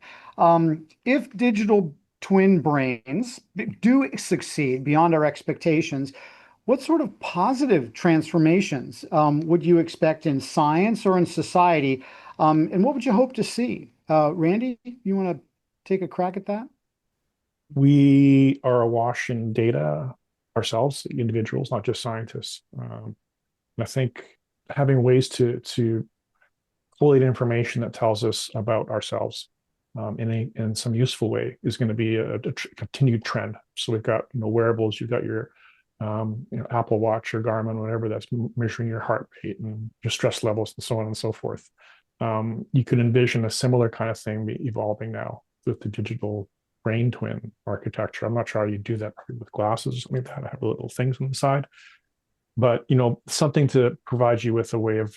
If digital twin brains do succeed beyond our expectations, what sort of positive transformations would you expect in science or in society? And what would you hope to see? Randy, you want to take a crack at that?
We are awash in data ourselves, individuals, not just scientists. And I think having ways to collate information that tells us about ourselves in some useful way is going to be a continued trend. So we've got wearables, you've got your Apple Watch or Garmin, whatever, that's measuring your heart rate and your stress levels and so on and so forth. You could envision a similar kind of thing evolving now with the digital brain twin architecture. I'm not sure how you do that with glasses. Maybe how to have little things on the side, but something to provide you with a way of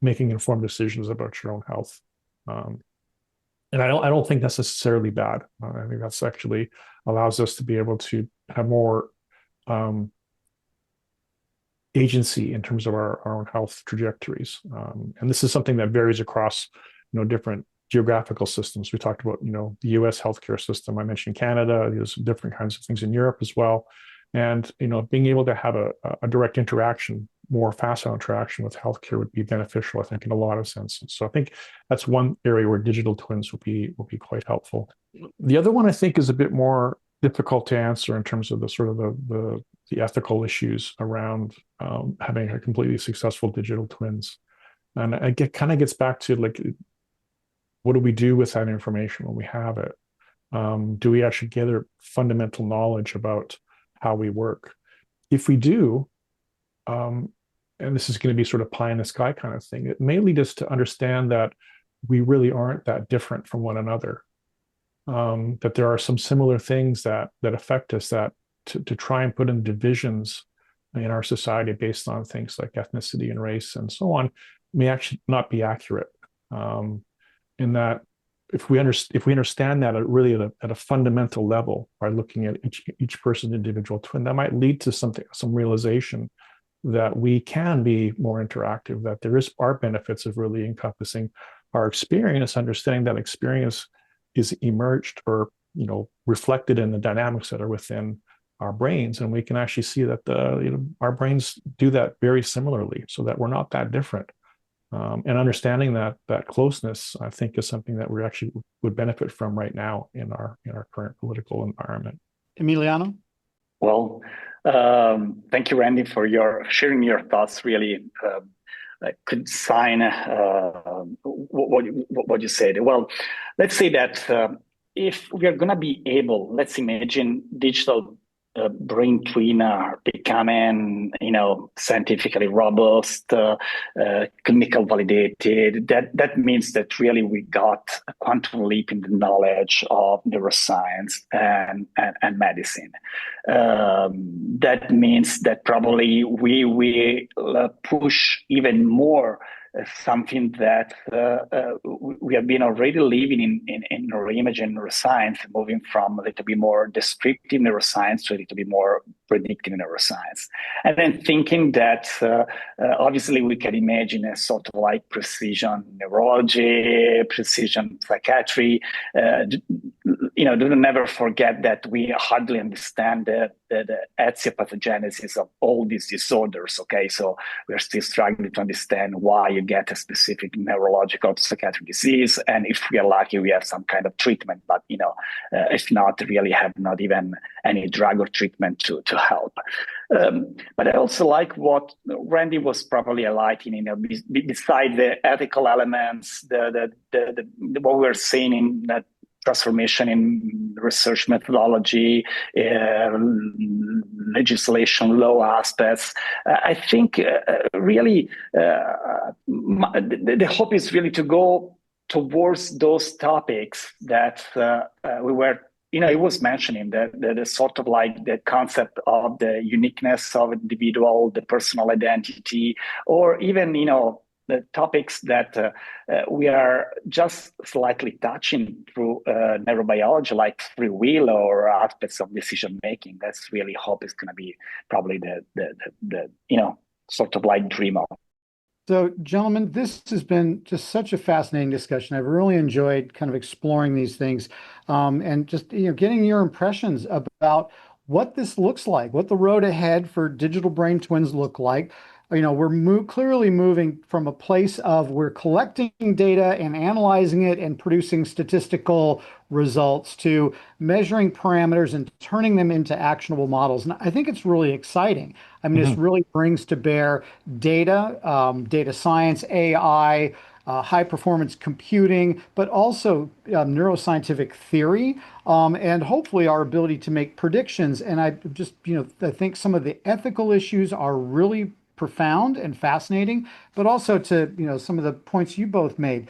making informed decisions about your own health. And I don't think that's necessarily bad. I think that's actually allows us to be able to have more agency in terms of our own health trajectories. And this is something that varies across different geographical systems. We talked about the US healthcare system. I mentioned Canada. There's different kinds of things in Europe as well. And being able to have a direct interaction, more facile interaction with healthcare would be beneficial, I think, in a lot of senses. So I think that's one area where digital twins will be quite helpful. The other one I think is a bit more difficult to answer in terms of the sort of the ethical issues around having a completely successful digital twins. And it kind of gets back to like, what do we do with that information when we have it? Do we actually gather fundamental knowledge about how we work? If we do, and this is going to be sort of pie in the sky kind of thing, it may lead us to understand that we really aren't that different from one another. That there are some similar things that affect us, that to try and put in divisions in our society based on things like ethnicity and race and so on may actually not be accurate. In that, if we understand that at a fundamental level by looking at each person's individual twin, that might lead to some realization that we can be more interactive, that are benefits of really encompassing our experience, understanding that experience is emerged or reflected in the dynamics that are within our brains, and we can actually see that our brains do that very similarly, so that we're not that different. And understanding that closeness, I think, is something that we actually would benefit from right now in our current political environment.
Emiliano?
Well, thank you, Randy, for sharing your thoughts. Really, I could sign what you said. Well, let's say that if we are going to be able, let's imagine digital brain twin are becoming, scientifically robust, clinical validated. That means that really we got a quantum leap in the knowledge of neuroscience and medicine. That means that probably we will push even more something that we have been already living in neuroimaging neuroscience, moving from a little bit more descriptive neuroscience to a little bit more predictive neuroscience. And then thinking that obviously we can imagine a sort of like precision neurology, precision psychiatry. Do never forget that we hardly understand the etiopathogenesis of all these disorders. Okay, so we're still struggling to understand why you get a specific neurological psychiatric disease, and if we are lucky, we have some kind of treatment. But if not, really have not even any drug or treatment to help. But I also like what Randy was probably highlighting. Beside the ethical elements, the what we're seeing in that transformation in research methodology, legislation, law aspects. I think really the hope is really to go towards those topics that we were, it was mentioning the sort of like the concept of the uniqueness of individual, the personal identity, or even, the topics that we are just slightly touching through neurobiology, like free will or aspects of decision making. That's really hope is going to be probably the sort of like dream of.
So, gentlemen, this has been just such a fascinating discussion. I've really enjoyed kind of exploring these things, and just getting your impressions about what this looks like, what the road ahead for digital brain twins look like. We're clearly moving from a place of we're collecting data and analyzing it and producing statistical results to measuring parameters and turning them into actionable models. And I think it's really exciting. I mean, this really brings to bear data, data science, AI, high performance computing, but also neuroscientific theory, and hopefully our ability to make predictions. And I think some of the ethical issues are really profound and fascinating, but also to, some of the points you both made,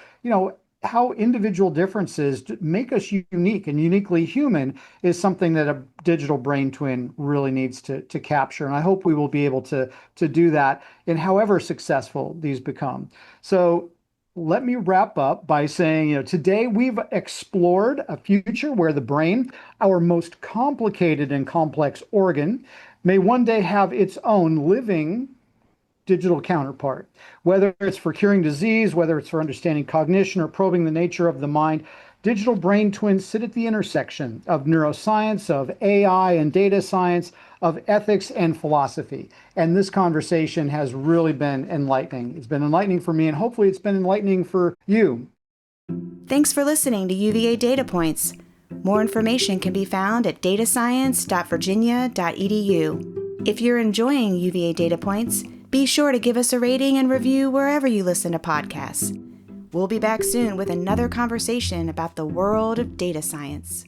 how individual differences make us unique and uniquely human is something that a digital brain twin really needs to capture. And I hope we will be able to do that in however successful these become. So let me wrap up by saying, today we've explored a future where the brain, our most complicated and complex organ, may one day have its own living digital counterpart, whether it's for curing disease, whether it's for understanding cognition or probing the nature of the mind. Digital brain twins sit at the intersection of neuroscience, of AI and data science, of ethics and philosophy. And this conversation has really been enlightening. It's been enlightening for me, and hopefully it's been enlightening for you.
Thanks for listening to UVA Data Points. More information can be found at datascience.virginia.edu. If you're enjoying UVA Data Points, be sure to give us a rating and review wherever you listen to podcasts. We'll be back soon with another conversation about the world of data science.